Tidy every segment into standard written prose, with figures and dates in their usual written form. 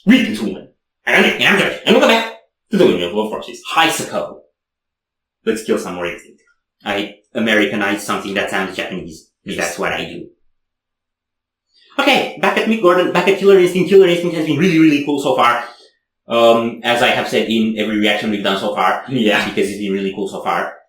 Greetings, woman. And I'm Josh, and welcome back to the Windmill of Forces. Hisako. Let's kill some more instinct. I Americanize something that sounds Japanese. Because that's what I do. Okay, back at Mick Gordon, back at Killer Instinct. Killer Instinct has been really, really cool so far. As I have said in every reaction we've done so far. Yeah. Because it's been really cool so far.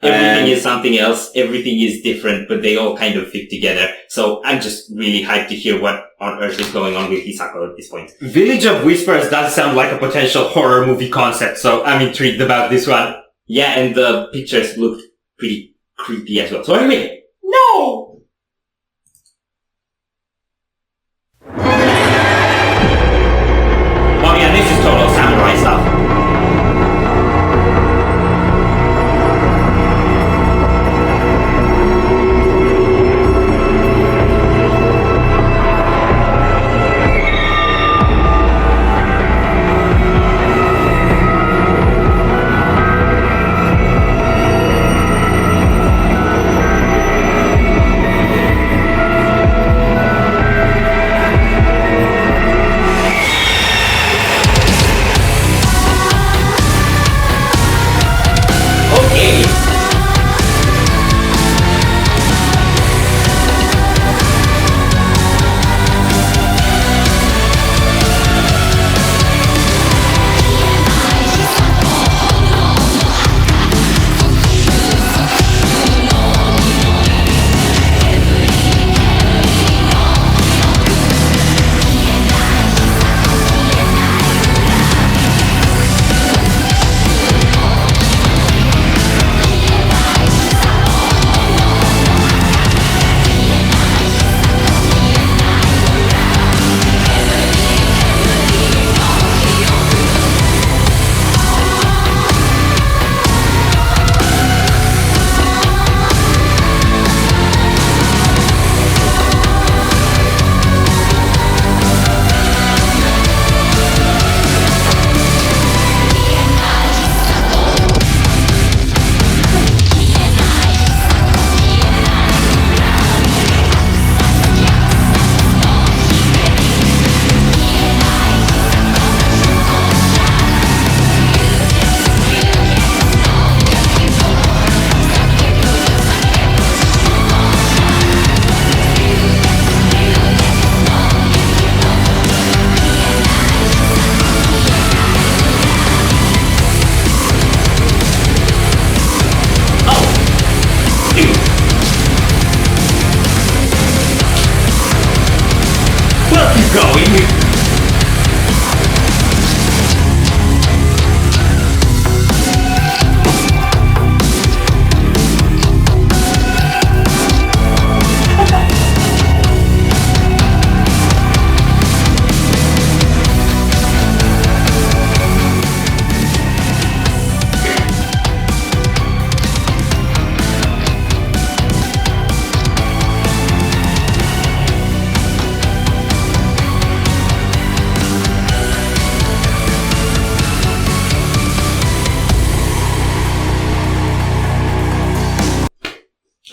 Everything is something else, everything is different, but they all kind of fit together. So I'm just really hyped to hear what on earth is going on with Hisako at this point. Village of Whispers does sound like a potential horror movie concept, so I'm intrigued about this one. Yeah, and the pictures look pretty creepy as well. So anyway, no! Oh yeah, this is total samurai stuff.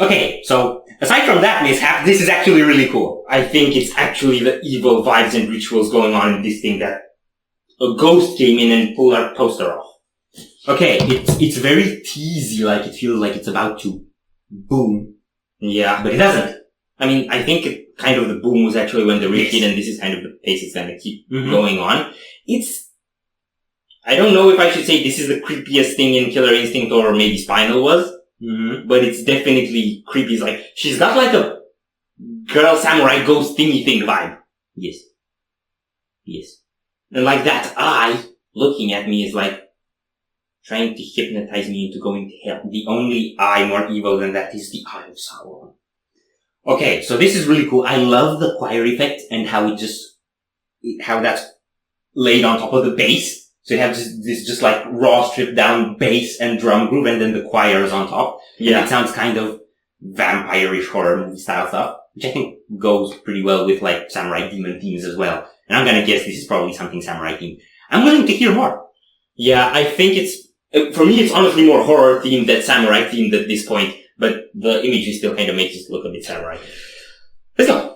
Okay, so aside from that mishap, this is actually really cool. I think it's actually the evil vibes and rituals going on in this thing that a ghost came in and pulled our poster off. Okay, it's very teasy, like it feels like it's about to boom. Yeah. But it doesn't. I mean, I think kind of the boom was actually when the rip hit, and this is kind of the pace it's gonna keep going on. I don't know if I should say this is the creepiest thing in Killer Instinct or maybe Spinal was. But it's definitely creepy. It's like, she's got like a girl samurai ghost thingy thing vibe. Yes. Yes. And like that eye looking at me is like trying to hypnotize me into going to hell. The only eye more evil than that is the Eye of Sauron. Okay, so this is really cool. I love the choir effect and how that's laid on top of the bass. So you have this just like raw stripped down bass and drum groove, and then the choir is on top. Yeah. And it sounds kind of vampire-ish horror movie style stuff, which I think goes pretty well with like samurai demon themes as well. And I'm gonna guess this is probably something samurai themed. I'm willing to hear more. Yeah, I think for me it's honestly more horror themed than samurai themed at this point, but the imagery still kind of makes it look a bit samurai. Let's go!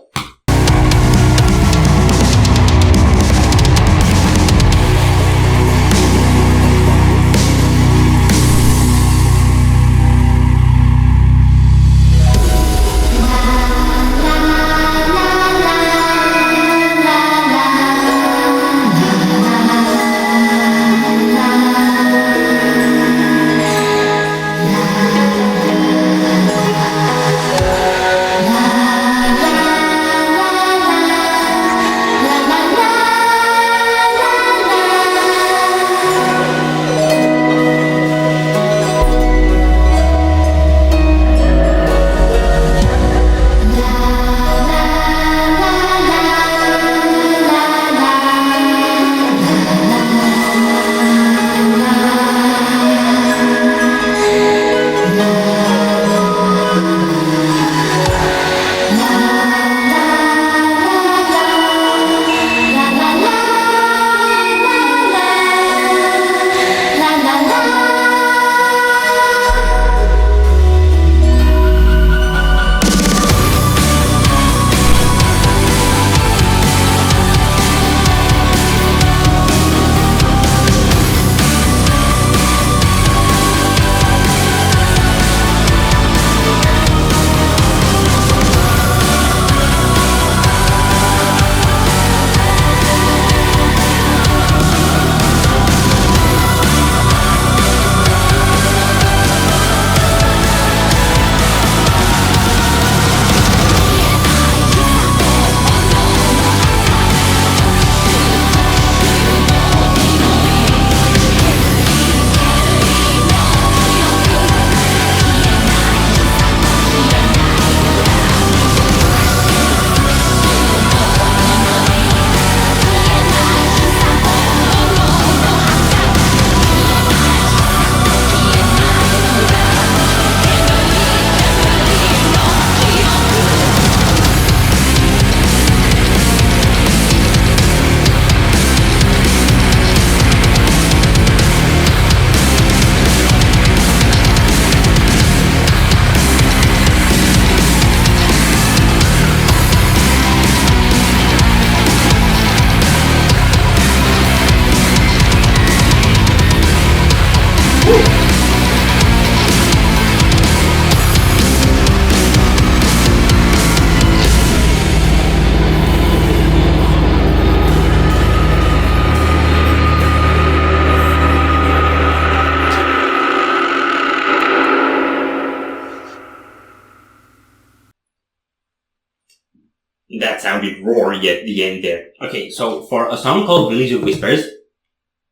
sounded roary at the end there. Okay, so for a song called Village of Whispers,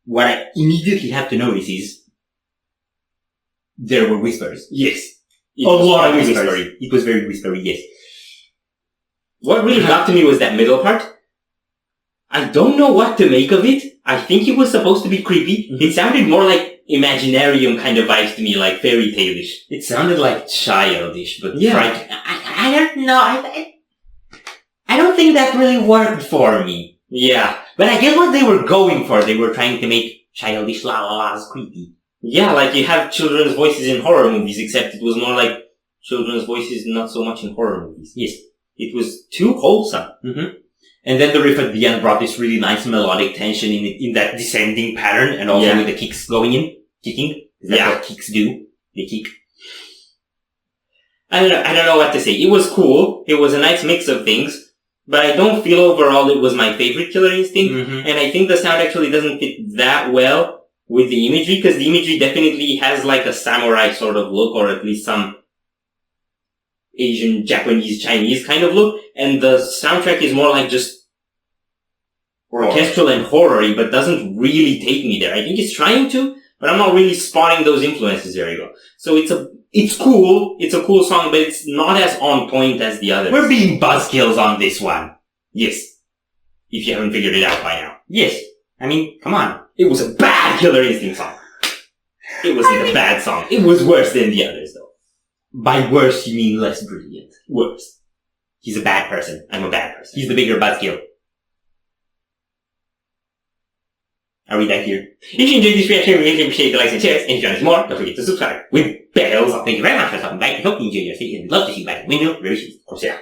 what I immediately have to notice is there were whispers. Yes. A lot of whispers. It was very whispery, yes. What really got to me was that middle part. I don't know what to make of it. I think it was supposed to be creepy. Mm-hmm. It sounded more like Imaginarium kind of vibes to me, like fairy tale-ish. It sounded like childish, but yeah. I don't know. I don't think that really worked for me. Yeah. But I get what they were going for. They were trying to make childish la-la-las creepy. Yeah, like you have children's voices in horror movies, except it was more like children's voices not so much in horror movies. Yes. It was too wholesome. Mm-hmm. And then the riff at the end brought this really nice melodic tension in that descending pattern, and also with the kicks kicking. That's what kicks do. They kick. I don't know what to say. It was cool. It was a nice mix of things, but I don't feel overall it was my favorite Killer Instinct. Mm-hmm. And I think the sound actually doesn't fit that well with the imagery, because the imagery definitely has like a samurai sort of look, or at least some Asian, Japanese, Chinese kind of look, and the soundtrack is more like just orchestral and horror-y, but doesn't really take me there. I think it's trying to, but I'm not really spotting those influences. There you go. So it's cool. It's a cool song, but it's not as on point as the others. We're being buzzkills on this one. Yes. If you haven't figured it out by now. Yes. I mean, come on. It was a bad Killer Instinct song. It wasn't a bad song. It was worse than the others, though. By worse, you mean less brilliant. Worse. He's a bad person. I'm a bad person. He's the bigger buzzkill. Are we done here? If you enjoyed this reaction, we really appreciate the likes and shares. And if you want to see more, don't forget to subscribe with bells on. Thank you very much for stopping by. I hope you enjoyed your stay, and we'd love to see you back at Windmill very soon. Of course, yeah.